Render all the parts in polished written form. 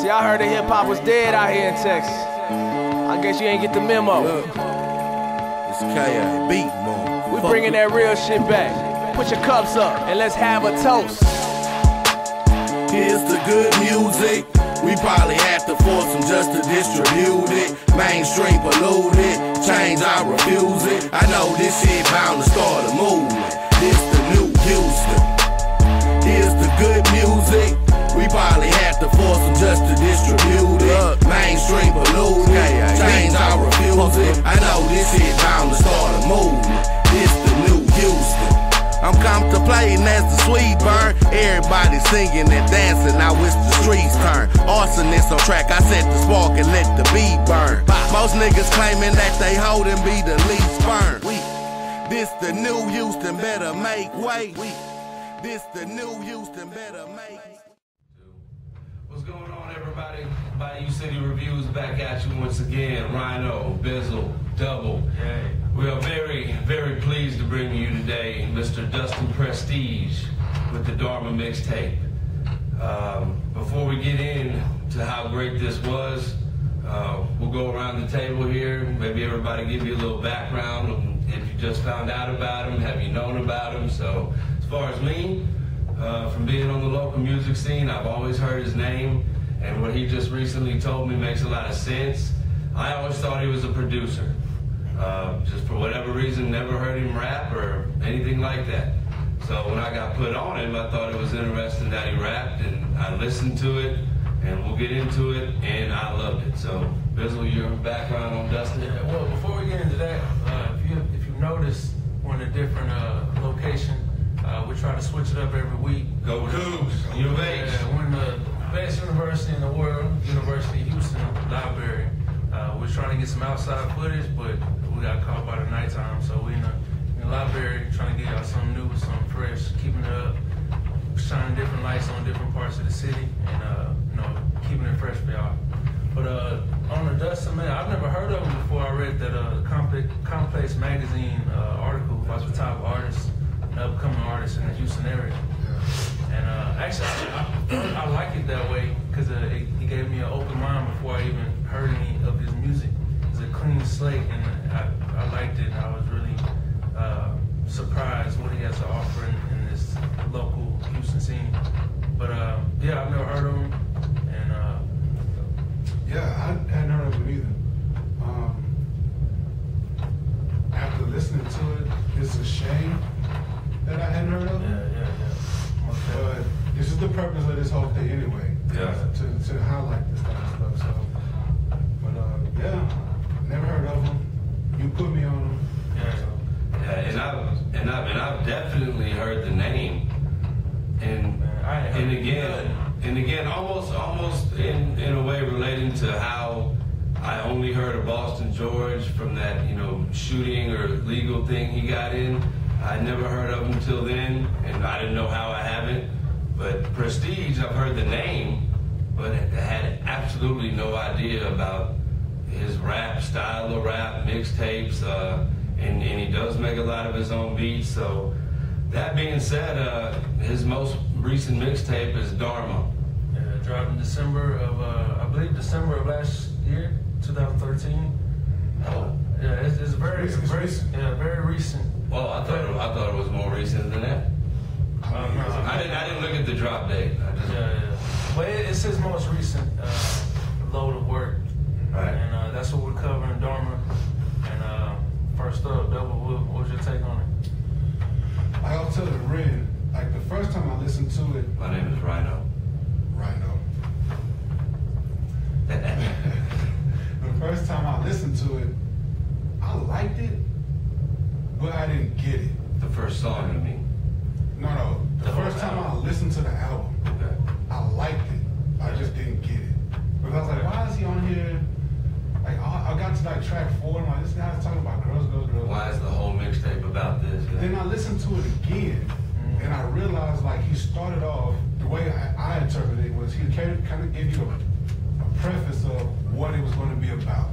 See, I heard that hip-hop was dead out here in Texas. I guess you ain't get the memo. Look, it's K.A. beat, man. We bringing that real shit back. Put your cups up and let's have a toast. Here's the good music. We probably have to force them just to distribute it. Mainstream polluted, change I refuse it. I know this shit bound to start a movement. This the new Houston. Here's the good music. We probably have to force them just to distribute it. Mainstream polluted, change I refuse it. I know this shit bound to start a movement. This the new Houston. I'm contemplating as the sweet burn. Everybody singing and dancing, now it's the streets turn. Arsonist on track, I set the spark and let the beat burn. Most niggas claiming that they hold and be the least burn. This the new Houston, better make way. This the new Houston, better make. What's going on, everybody? Bayou City Reviews back at you once again. Rhino, Bizzle, Double. Hey. We are very, very pleased to bring you today Mr. Dustin Prestige with the Dharma mixtape. Before we get into how great this was, we'll go around the table here. Maybe everybody give you a little background on if you just found out about him, have you known about him. So as far as me, from being on the local music scene, I've always heard his name, and what he just recently told me makes a lot of sense. I always thought he was a producer. Just for whatever reason, never heard him rap or anything like that. So when I got put on him, I thought it was interesting that he rapped, and I listened to it, and we'll get into it, and I loved it. So, Bizzle, your background on Dustin? Yeah, well, before we get into that, if you notice, we're in a different location. We try to switch it up every week. Go Cougs, U of H. We're in the best university in the world, University of Houston Library. We're trying to get some outside footage, but we got caught by the nighttime, so we're in the library trying to get out something new, something fresh, keeping it up, shining different lights on different parts of the city, and keeping it fresh for y'all. But on the Dustin, man, I've never heard of him before I read that Complex magazine article about the top artists and upcoming artists in the Houston area. And actually, I like it that way because it gave me an open mind before I even heard any of his music. It's a clean slate, and I liked it. And I was really surprised what he has to offer in this local Houston scene. But yeah, I've never heard of him, and yeah, I hadn't heard of him either. After listening to it, it's a shame that I hadn't heard of him. Yeah. But this is the purpose of this whole thing anyway. Yeah. To highlight this kind of stuff. So, but yeah, never heard of him. You put me on him. Yeah. So. Yeah, and I've definitely heard the name, and again, almost in a way relating to how I only heard of Boston George from that shooting or legal thing he got in. I never heard of him till then, and I didn't know how I haven't. But Prestige, I've heard the name, but I had absolutely no idea about his rap, style of rap, mixtapes, and he does make a lot of his own beats. So that being said, his most recent mixtape is Dharma. Yeah, it dropped in December of, I believe December of last year, 2013. Oh. Yeah, it's very recent. Yeah, very recent. Well, I thought it was more recent than that. I didn't look at the drop date. Yeah. But it's his most recent load of work. Right. And that's what we're covering, Dharma. And first up, Double, what's your take on it? I'll tell the Ren, like the first time I listened to it. My name is Rhino. The first time I listened to it, I liked it, but I didn't get it. The first song, you mean? No. The first time I listened to the album, Okay. I liked it. I just didn't get it. Because I was like, why is he on here? Like, I got to like track 4, and I'm like, this guy's talking about girls. Why is the whole mixtape about this? Yeah. Then I listened to it again, and I realized like he started off, the way I interpreted it was he kind of gave you a preface of what it was going to be about.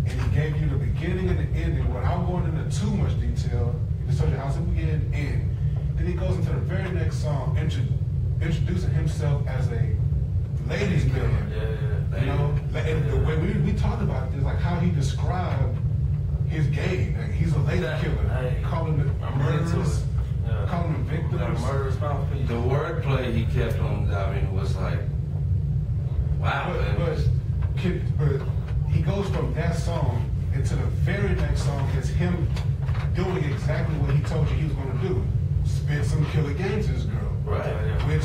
And he gave you the beginning and the ending without going into too much detail. He just told you how to begin and end. Then he goes into the very next song, introducing himself as a ladies' man. Yeah. You know, and the way we talked about this, like how he described his game. Like he's a lady killer, calling them murderers, calling them victims. Got a murderous mouthpiece. The wordplay he kept on, I mean, was like, wow. But he goes from that song into the very next song is him doing exactly what he told you he was going to do. Spit some killer game to this girl. Right. Which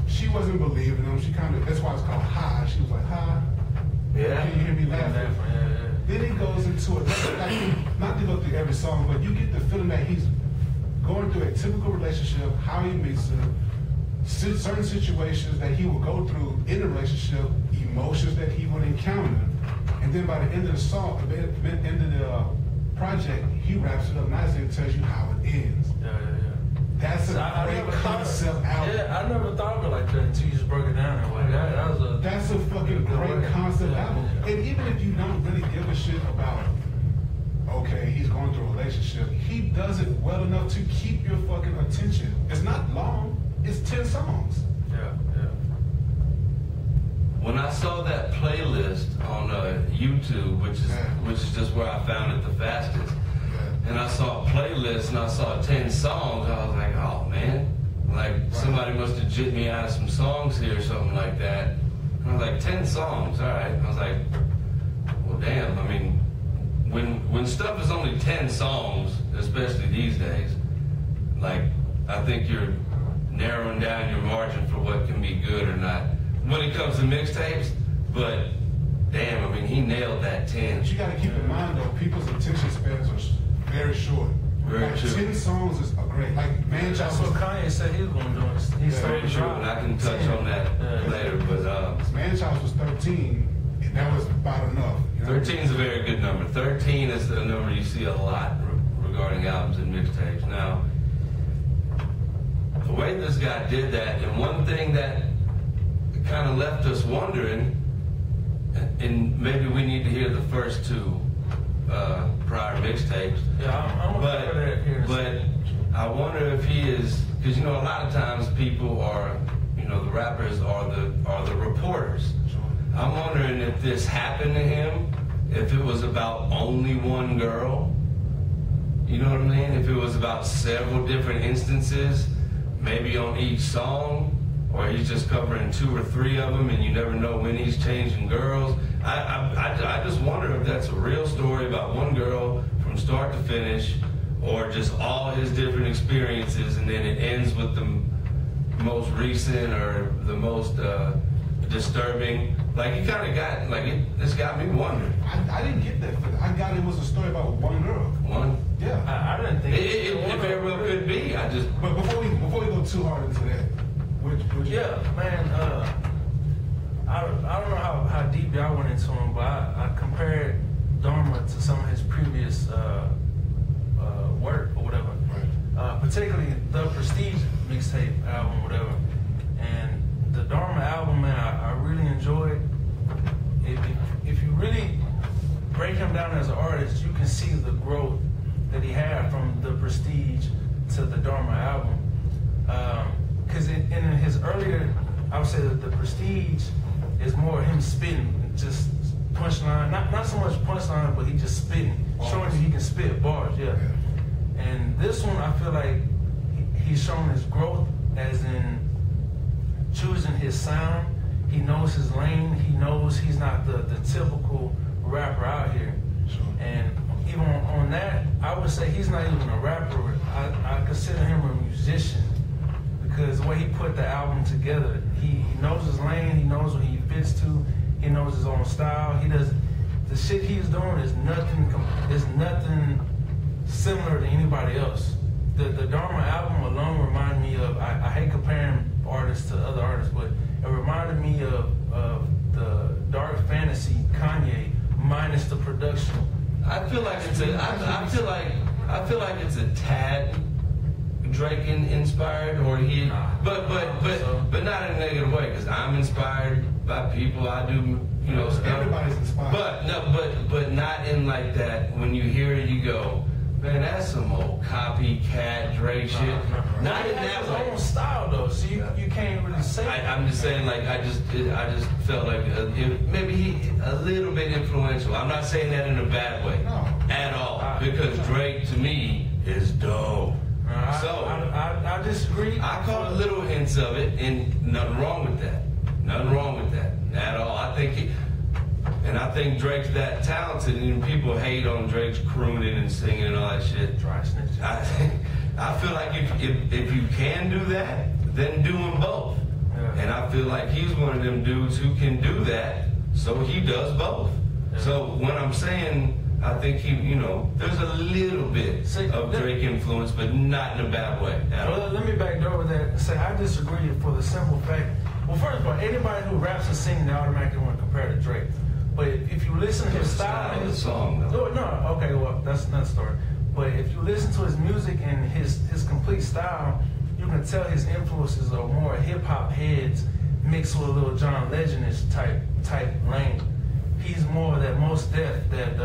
she wasn't believing him. She kind of, that's why it's called Hi. She was like, hi. Yeah. Can you hear me laughing? Yeah. Then he goes into another, like, not to go through every song, but you get the feeling that he's going through a typical relationship, how he meets her, certain situations that he will go through in a relationship, emotions that he would encounter. And then by the end of the song, at the end of the project, he wraps it up nicely and tells you how it ends. Yeah. That's a great concept album. Yeah, I never thought of it like that until you just broke it down that way. That's a fucking great concept album. And even if you don't really give a shit about, okay, he's going through a relationship, he does it well enough to keep your fucking attention. It's not long, it's 10 songs. Yeah. When I saw that playlist on YouTube, which is just where I found it the fastest, and I saw a playlist and I saw 10 songs, I was like, oh man, like somebody must have jipped me out of some songs here or something like that. And I was like, 10 songs, all right. I was like, well, damn. I mean, when stuff is only 10 songs, especially these days, like I think you're narrowing down your margin for what can be good or not when it comes to mixtapes. But damn, I mean, he nailed that 10. But you got to keep in mind though, people's attention spans are very short. Very true. 10 songs is a great. Like Man That's Child what was Kanye said he was going to do. He's very true, and I can touch on that later. But Man Child was 13, and that was about enough. You know? 13 is a very good number. 13 is the number you see a lot regarding albums and mixtapes. Now, the way this guy did that, and one thing that kind of left us wondering, and maybe we need to hear the first two prior mixtapes. Yeah, I'm gonna cover that here. But I wonder if he is, because you know a lot of times people are, you know, the rappers are the reporters. I'm wondering if this happened to him, if it was about only one girl. You know what I mean? If it was about several different instances, maybe on each song, or he's just covering 2 or 3 of them, and you never know when he's changing girls. I just wonder if that's a real story about one girl from start to finish, or just all his different experiences, and then it ends with the most recent or the most disturbing. Like he kind of got, like this got me wondering. I didn't get that. I got it was a story about one girl. One? Yeah. I didn't think it very well could be. But before we go too hard into that, yeah, man. I don't know how deep y'all went into him, but I compared Dharma to some of his previous work or whatever. Right. Particularly the Prestige mixtape album, whatever. And the Dharma album, man, I really enjoyed. If you really break him down as an artist, you can see the growth that he had from the Prestige to the Dharma album. Because in his earlier, I would say that the Prestige is more him spitting, just punchline, not so much punchline, but he just spitting, showing you he can spit bars, yeah. And this one, I feel like he's showing his growth as in choosing his sound. He knows his lane. He knows he's not the typical rapper out here. Sure. And even on that, I would say he's not even a rapper. I consider him a musician. Because the way he put the album together, he knows his lane, he knows what he fits to, he knows his own style. He does the shit he's doing is nothing similar to anybody else. The Dharma album alone reminded me of, I hate comparing artists to other artists, but it reminded me of the dark fantasy Kanye minus the production. I feel like it's a tad Drake inspired, or he, but not in a negative way, because I'm inspired by people. I do, you know, stuff. Everybody's inspired. But not in like that. When you hear it, you go, Man, that's some old copycat Drake shit. Not in that way. His own style though, so you can't really say. I'm just saying, like, I just felt like maybe he a little bit influential. I'm not saying that in a bad way at all, because Drake to me is dope. I disagree. I caught little hints of it, and nothing wrong with that. Nothing wrong with that at all. I think Drake's that talented, and people hate on Drake's crooning and singing and all that shit. Dry snitch. I feel like if you can do that, then do them both. Yeah. And I feel like he's one of them dudes who can do that, so he does both. Yeah. So when I'm saying I think there's a little bit of Drake influence, but not in a bad way. Well, let me back door with that and say I disagree for the simple fact. Well, first of all, anybody who raps and sings, they automatically want to compare to Drake. But if you listen to his style of the song, though. Okay, well, that's another story. But if you listen to his music and his complete style, you can tell his influences are more hip-hop heads mixed with a little John Legend-ish type lane. He's more of that Mos Def, that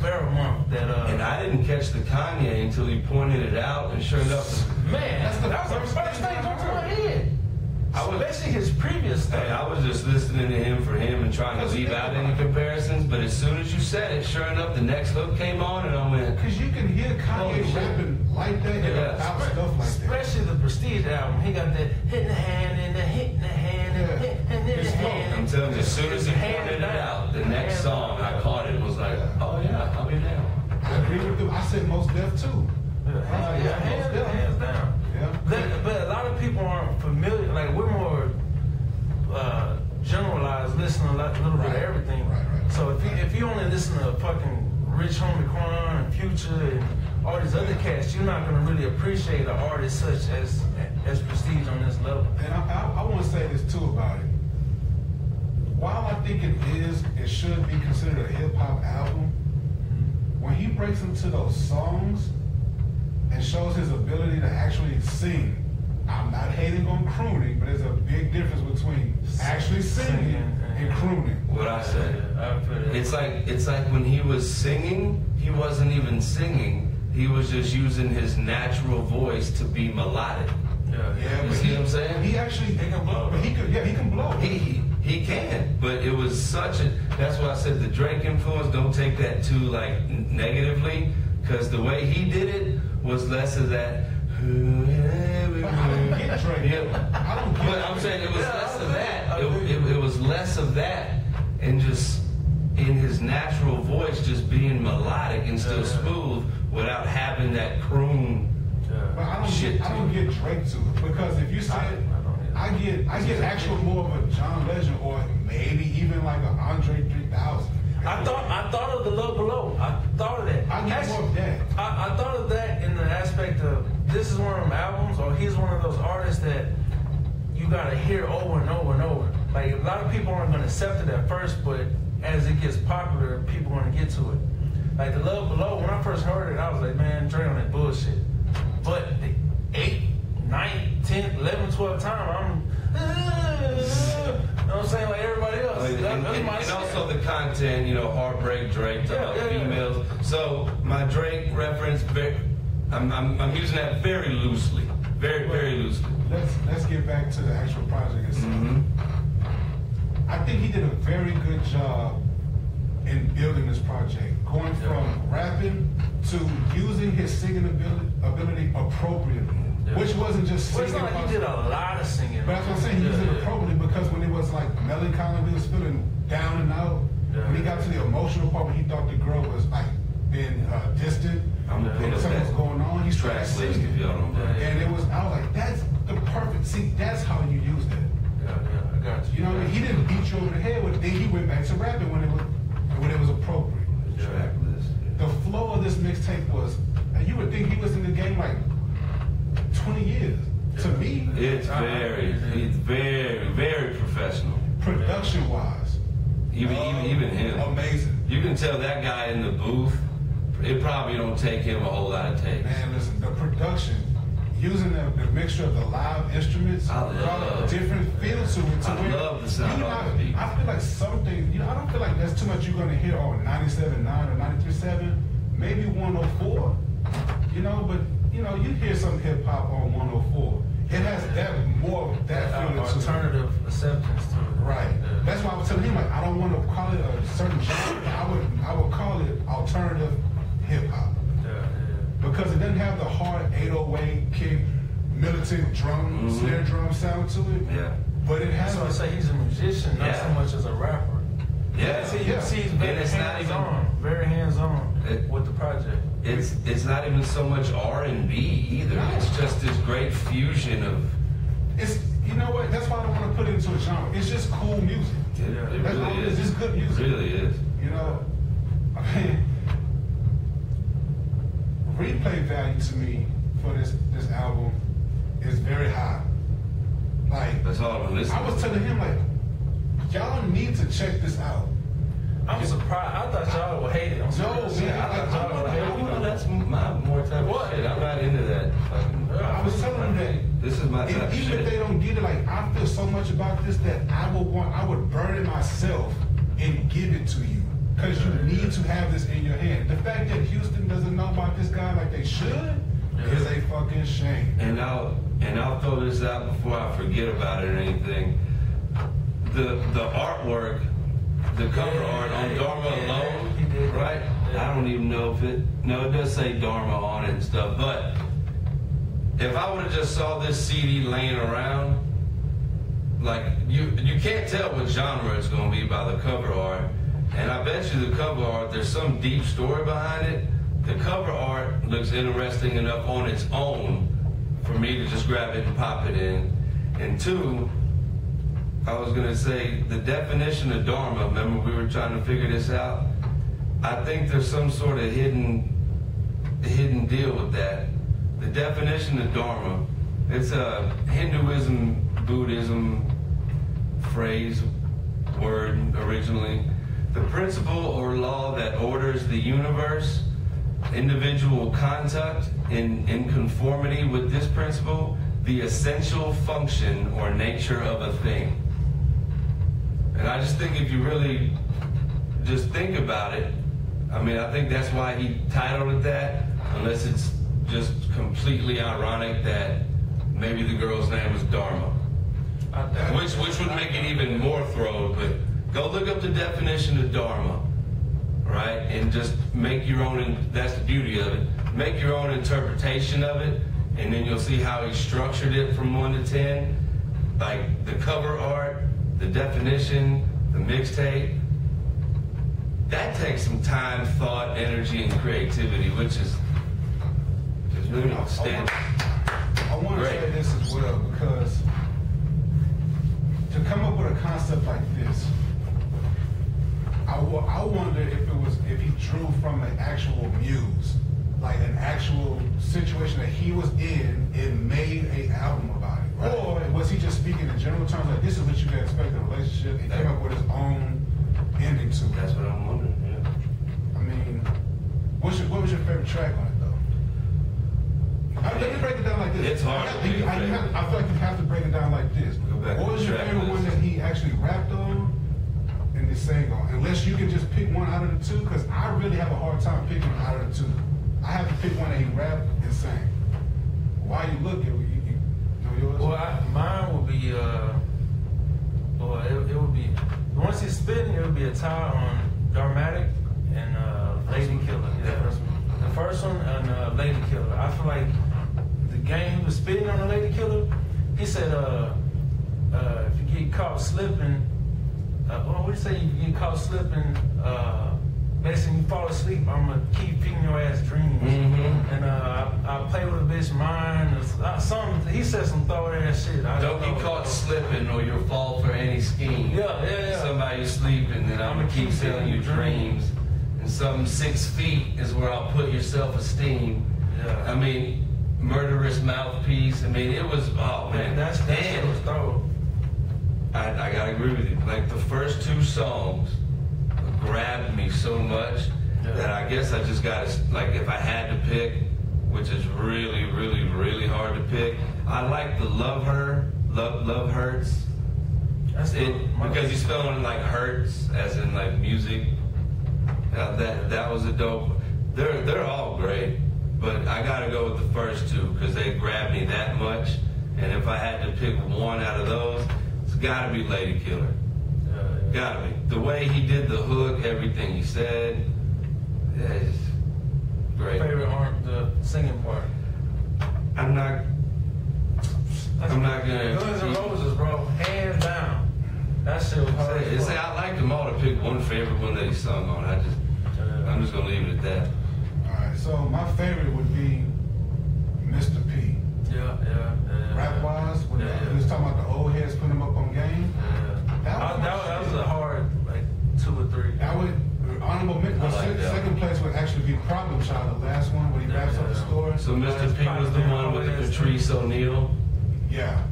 Pharaoh Monk, that And I didn't catch the Kanye until he pointed it out, and sure enough, man, that was the first thing that jumped to my head. Especially his previous stuff. Hey, I was just listening to him for him and trying to leave out any comparisons, but as soon as you said it, sure enough, the next hook came on, and I went. Because you can hear Kanye rapping like that, without stuff like that. Especially the Prestige album, he got that hitting the hand and the hitting the hand and hitting the hand. I'm telling you, as soon as he pointed it out, the next song I caught it was like, oh yeah, I'll be down. I agree with them. I said Mos Def too. Hands down. But a lot of people aren't familiar. Like we're more generalized, listening a little bit of everything. Right. So if you only listen to fucking Rich Homie Quan and Future and all these other cats, you're not gonna really appreciate an artist such as Prestige on this level. And I want to say this too about it. While I think it should be considered a hip hop album, when he breaks into those songs and shows his ability to actually sing, I'm not hating on crooning, but there's a big difference between actually singing and crooning. What I said, it's like when he was singing, he wasn't even singing. He was just using his natural voice to be melodic. Yeah, you see what I'm saying? He can blow. But he can blow. He can, but it was that's why I said the Drake influence, don't take that too like negatively, because the way he did it was less of that. I don't get Drake. But I'm saying it was less of that. It was less of that, and just in his natural voice, just being melodic and still smooth without having that croon. But I don't get Drake to it, because if you said I get actual more of a John Legend or maybe even like an Andre 3000. I thought of the Love Below. I thought of that. I get more of that. I thought of that in the aspect of this is one of them albums, or he's one of those artists that you gotta hear over and over and over. Like a lot of people aren't gonna accept it at first, but as it gets popular, people are gonna get to it. Like the Love Below, when I first heard it, I was like, man, Dre on that bullshit. But the 8th, 9th, 10th, 11th, 12th time, I'm you know what I'm saying, like everybody else. And also the content, Heartbreak Drake, females. So my Drake reference, I'm using that very loosely, very loosely. Let's get back to the actual project itself. I think he did a very good job in building this project, going from rapping to using his singing ability appropriately. Which wasn't just singing. Well, it's not like he did a lot of singing. But that's what I'm saying, he used it appropriately, because when it was like melancholy, he was feeling down and out. When he got to the emotional part, when he thought the girl was like being distant, something was going on, he started singing. And I was like, that's the perfect, that's how you use that. I got you. You know what I mean? He didn't beat you over the head with it, then he went back to rapping when it was appropriate. The flow of this mixtape was, and you would think he was in the game like 20 years. To me, it's very professional. Production-wise, even him, amazing. You can tell that guy in the booth. It probably don't take him a whole lot of takes. Man, listen, the production, using the mixture of the live instruments, different feel to it. I love the sound of the beat. I feel like something. I don't feel like that's too much you're gonna hear on 97.9 or 93.7, maybe 104. You know, but you know, you hear some hip hop on 104. It has that more of that feeling to it. Alternative acceptance to it. Right. Yeah. That's why I was telling him, like, I don't want to call it a certain genre. I would call it alternative hip hop. Yeah. Because it doesn't have the hard 808 kick, militant drum, snare drum sound to it. Yeah. But it has. So I say he's a musician, not so much as a rapper. Yeah. You see, he's very hands-on with the project. It's not even so much R&B either. No. It's just this great fusion of. It's, you know what? That's why I don't want to put it into a genre. It's just cool music. It That's all really it is. is. It's good music. It really is. You know, I mean, replay value to me for this album is very high. Like, That's all I'm listening. I was telling him, like, y'all need to check this out. I'm surprised. I thought y'all would hate it. No, man. I thought y'all would hate it. That's my more type of shit. I'm not into that. I was telling him that. This is my type of Even shit. if they don't get it, like, I feel so much about this that I would burn it myself and give it to you. Because you need to have this in your hand. The fact that Houston doesn't know about this guy like they should is a fucking shame. And I'll throw this out before I forget about it or anything. The artwork, the cover art on Dharma alone, right? I don't even know if it does say Dharma on it and stuff, but if I would have just saw this CD laying around, like, you can't tell what genre it's going to be by the cover art, and I bet you the cover art, there's some deep story behind it. The cover art looks interesting enough on its own for me to just grab it and pop it in. And two, I was going to say, the definition of Dharma, remember we were trying to figure this out? I think there's some sort of hidden deal with that. The definition of Dharma, it's a Hinduism, Buddhism phrase, word originally. The principle or law that orders the universe, individual conduct in conformity with this principle, the essential function or nature of a thing. And I just think if you really just think about it, I mean, I think that's why he titled it that, unless it's just completely ironic that maybe the girl's name was Dharma. Which would make it even more thrown, but go look up the definition of Dharma, right? And just make your own, that's the beauty of it, make your own interpretation of it, and then you'll see how he structured it from 1 to 10. Like the cover art, the definition, the mixtape. That takes some time, thought, energy, and creativity, which is just really outstanding. I want to say this as well, because to come up with a concept like this, I wonder if he drew from an actual muse, like an actual situation that he was in and made an album about it. Right. Or was he just speaking in general terms, like this is what you can expect in a relationship, and came up with his own ending to it? That's what I'm wondering, yeah. I mean, what was your favorite track on it, though? Let me break it down like this. It's hard. I feel like you have to break it down like this. What was your favorite one that he actually rapped on and they sang on? Unless you can just pick one out of the two, because I really have a hard time picking out of the two. I have to pick one that he rapped and sang. Why you look at you know yours? Well, mine would be, it would be, once he's spitting, it would be a tie on Dharmatic and Lady Killer. Yeah, the first one and Lady Killer. I feel like the game he was spitting on the Lady Killer, he said, if you get caught slipping, what do you say? If you get caught slipping, basically you fall asleep, I'm gonna keep feeding your ass dreams. And I play with a bitch mind. He said some throw ass shit. Don't get caught slipping or you'll fall for any scheme. Yeah. Somebody sleeping and I'm gonna keep selling you dreams. And some 6 feet is where I'll put your self-esteem. Yeah. I mean, murderous mouthpiece. I mean, it was, oh man. That shit was throw. I gotta agree with you. Like the first 2 songs grabbed me so much that I guess I just gotta, like, if I had to pick, which is really, really, really hard to pick, I like the Love Hurts. That's because he's spelling it like hurts, as in like music. That was a dope. They're all great. But I gotta go with the first two because they grabbed me that much. And if I had to pick one out of those, it's gotta be Lady Killer. Gotta be. The way he did the hook, everything he said, it's great. Favorite aren't the singing part. I'm not gonna. Guns N' Roses, bro, hands down. That shit was hard. Say I like them all to pick one favorite one that he sung on. I'm just gonna leave it at that. All right, so my favorite would be Mr. P. Yeah. Rap wise, when he was talking about the old heads putting them up on game. That was a hard, like, 2 or 3. That would honorable mention. Second place would actually be Problem Child, the last one when he raps up the story. So Mr. P was the one with the Patrice O'Neal. Yeah.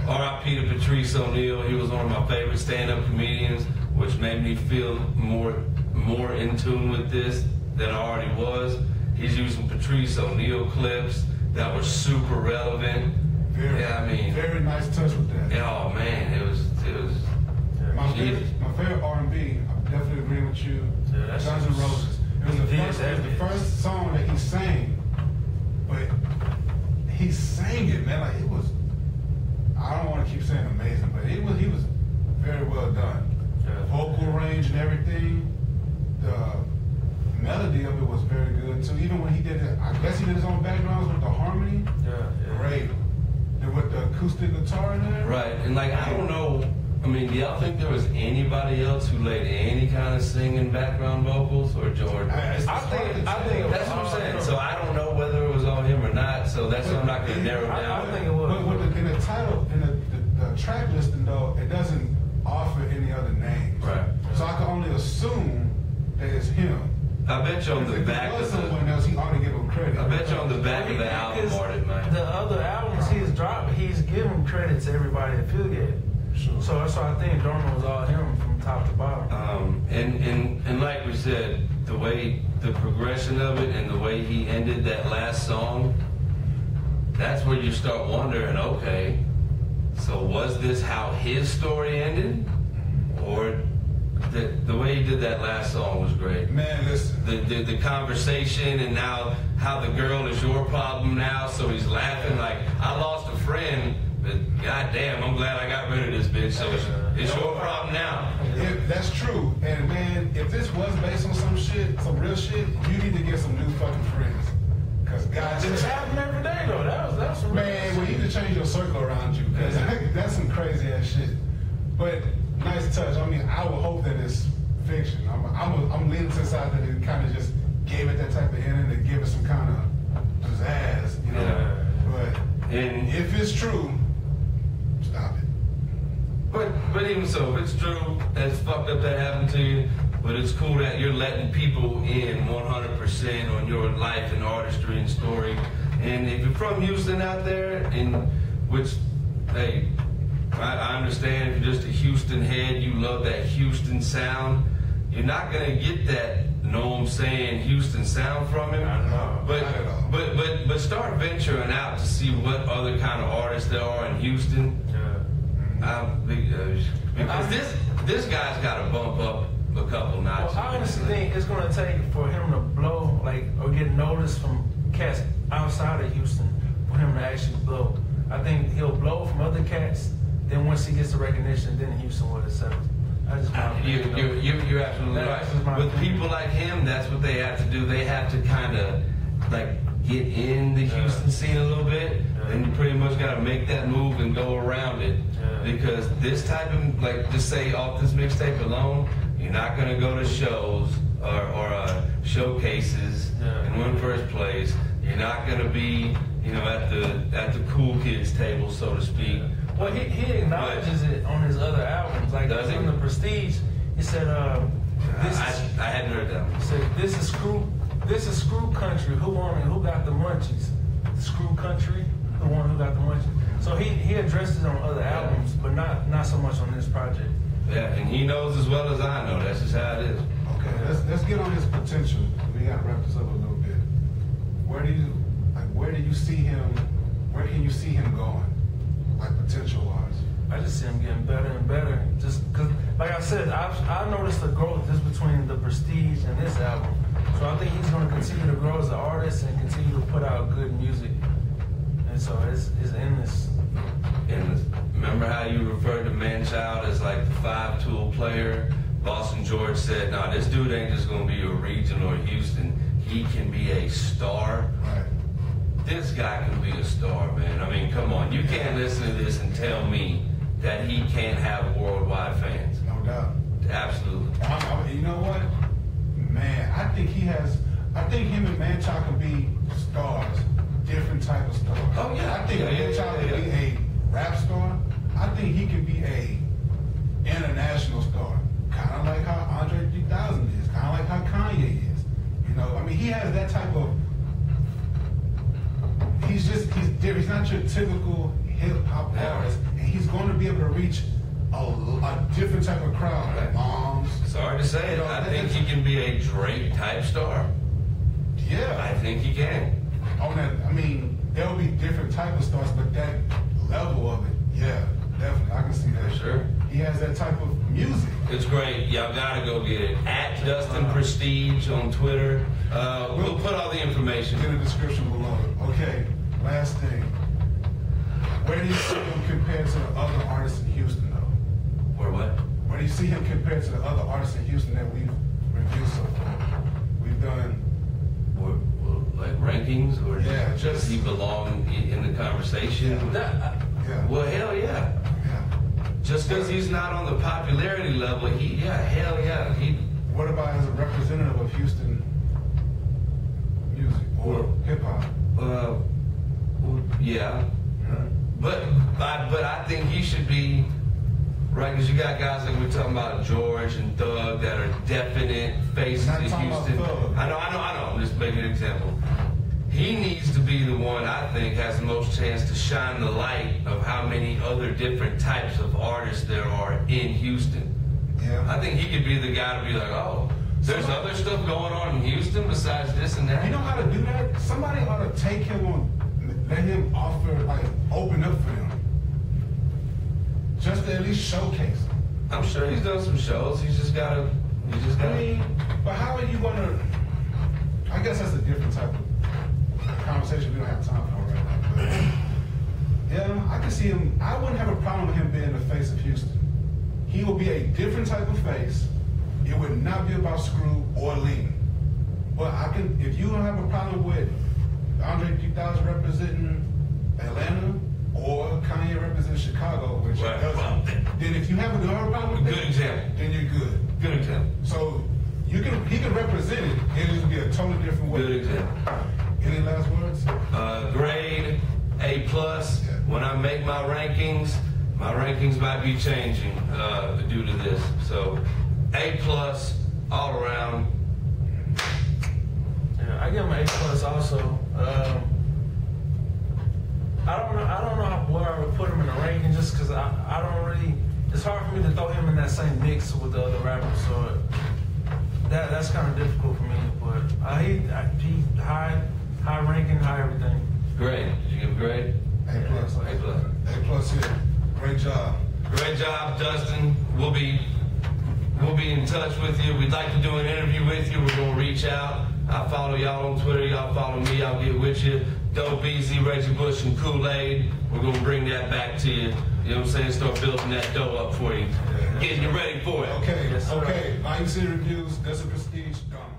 R.I.P. to Patrice O'Neal. He was one of my favorite stand-up comedians, which made me feel more in tune with this than I already was. He's using Patrice O'Neal clips that were super relevant. Very nice touch with that. Oh man, it was. My favorite R&B. I definitely agree with you. Guns N' Roses. It was the first song that he sang, but he sang it, man. Like it was. I don't want to keep saying amazing, but he was very well done. Vocal range and everything. The melody of it was very good too. Even when he did it, I guess he did his own backgrounds with the harmony. Great. And with the acoustic guitar in there. Right, and like I don't know. I mean, do y'all think there was anybody else who laid any kind of singing background vocals or George? I think that's what I'm saying. So I don't know whether it was on him or not. So that's what I'm not going to narrow down. I think it was. But in the title, in the track listing though, it doesn't offer any other names. Right. So I can only assume that it's him. I bet you on the back of someone else, he ought to give him credit. I bet you on the back of the album, Martin, man. The other albums he's dropped, he's giving credit to everybody affiliated. Sure. So that's why I think Dharma was all him from top to bottom. And like we said, the progression of it and the way he ended that last song, that's where you start wondering, okay, so was this how his story ended? Or the way he did that last song was great. Man, listen. The conversation and now how the girl is your problem now, so he's laughing like, I lost a friend, but goddamn, I'm glad I got rid of this bitch, so it's your problem now. That's true. And man, if this was based on some real shit, you need to get some new fucking friends. Cause God, It's happening every day though. That's some man, we need to change your circle around you, cause that's some crazy ass shit. But nice touch. I mean, I would hope that it's fiction. I'm leaning to the side that it kind of just gave it that type of ending to give it some kind of pizzazz, you know. Yeah. But if it's true, stop it. But even so, if it's true, that's fucked up that happened to you. But it's cool that you're letting people in 100% on your life and artistry and story. And if you're from Houston out there, hey, I understand if you're just a Houston head, you love that Houston sound. You're not gonna get that, know what I'm saying, Houston sound from him. But start venturing out to see what other kind of artists there are in Houston. Because this guy's got to bump up a couple notches. Well, I honestly think it's gonna take for him to blow, like, or get noticed from cats outside of Houston for him to actually blow. I think he'll blow from other cats. Then once he gets the recognition, then Houston will accept him. You're absolutely right. With people like him, that's what they have to do. They have to kind of like get in the Houston scene a little bit, and you pretty much got to make that move and go around it. Because this type of, like, just say off this mixtape alone, you're not going to go to shows or showcases and win first place. You're not going to be, at the cool kids table, so to speak. Well, he acknowledges it on his other albums, like on the Prestige. He said, I hadn't heard that one. He said, "This is screw country. Who got the munchies? Screw country. Who got the munchies?" So he addressed it on other albums, but not so much on this project. Yeah, and he knows as well as I know. That's just how it is. Okay, let's get on his potential. We got to wrap this up a little bit. Where do you see him? Where can you see him going? Like potential-wise? I just see him getting better and better. Just because, like I said, I've noticed the growth just between the Prestige and this album. So I think he's going to continue to grow as an artist and continue to put out good music. And so it's endless. Endless. Remember how you referred to Manchild as like the 5-tool player? Boston George said, "No, this dude ain't just going to be a region or Houston. He can be a star." Right. This guy can be a star, man. I mean, come on. You can't listen to this and tell me that he can't have worldwide fans. No doubt. Absolutely. You know what? Man, I think him and Manchild can be stars, different type of stars. Oh, yeah. I think Manchild can be a rap star. I think he can be a international star. Kind of like how Andre 3000 is, kind of like how Kanye is. You know, I mean, he has that type of, he's different. He's not your typical hip-hop artist, and he's going to be able to reach a different type of crowd, like moms. Sorry to say it, I think he can be a Drake-type star. Yeah. I think he can. On that, I mean, there'll be different type of stars, but that level of it, yeah, definitely, I can see that. Sure. He has that type of music. It's great. Y'all gotta go get it. At Dustin Prestige on Twitter. We'll put all the information in the description below. Okay, last thing. Where do you see him compared to the other artists in Houston, though? Where what? Where do you see him compared to the other artists in Houston that we've reviewed so far? We've done... Like rankings, or yeah, does he belong in the conversation? Yeah. Well, hell yeah. Just because he's not on the popularity level, hell yeah. What about as a representative of Houston music or hip hop? Yeah. But I think he should be right, because you got guys like we're talking about George and Thug that are definite faces of Houston. I know. I'm just making an example. He needs to be the one, I think, has the most chance to shine the light of how many other different types of artists there are in Houston. Yeah. I think he could be the guy to be like, oh, there's other stuff going on in Houston besides this and that. You know how to do that? Somebody ought to take him on, let him offer, like, open up for them. Just to at least showcase him. I'm sure he's done some shows. He's just gotta. I mean, but how are you gonna? I guess that's a different type of conversation we don't have time for right now. But yeah, I can see him. I wouldn't have a problem with him being the face of Houston. He will be a different type of face. It would not be about Screw or Lean. But I can. If you don't have a problem with Andre 3000 representing Atlanta, or Kanye represents Chicago, which he doesn't, then if you have a problem with good example, then you're good. Good example. So he can represent it. It'll just be a totally different way. Good example. Any last words? Grade A+. When I make my rankings might be changing due to this. So A+ all around. Yeah, I give him an A+ also. I don't know where I would put him in the ranking, just because I don't really. It's hard for me to throw him in that same mix with the other rappers, so that's kind of difficult for me. But he high ranking, high everything. Great. Did you give a grade? A+. A+ here. Great job. Great job, Dustin. We'll be in touch with you. We'd like to do an interview with you. We're gonna reach out. I follow y'all on Twitter. Y'all follow me. I'll get with you. Dope Easy, Reggie Bush, and Kool-Aid. We're gonna bring that back to you. You know what I'm saying? Start building that dough up for you. Getting you ready for it. Okay. Yes, okay. Bayou City Reviews. Dustin Prestige. Dharma.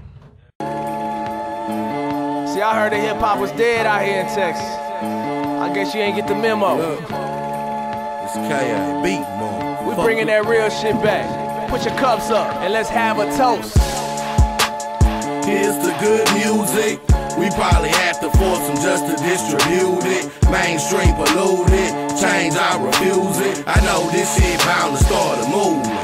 See, I heard that hip hop was dead out here in Texas. I guess you ain't get the memo. Look, it's K.A. beat, man. We bringing that real shit back. Put your cups up and let's have a toast. Here's the good music. We probably have to force them just to distribute it. Mainstream polluted, change I refuse it. I know this shit bound to start a movement.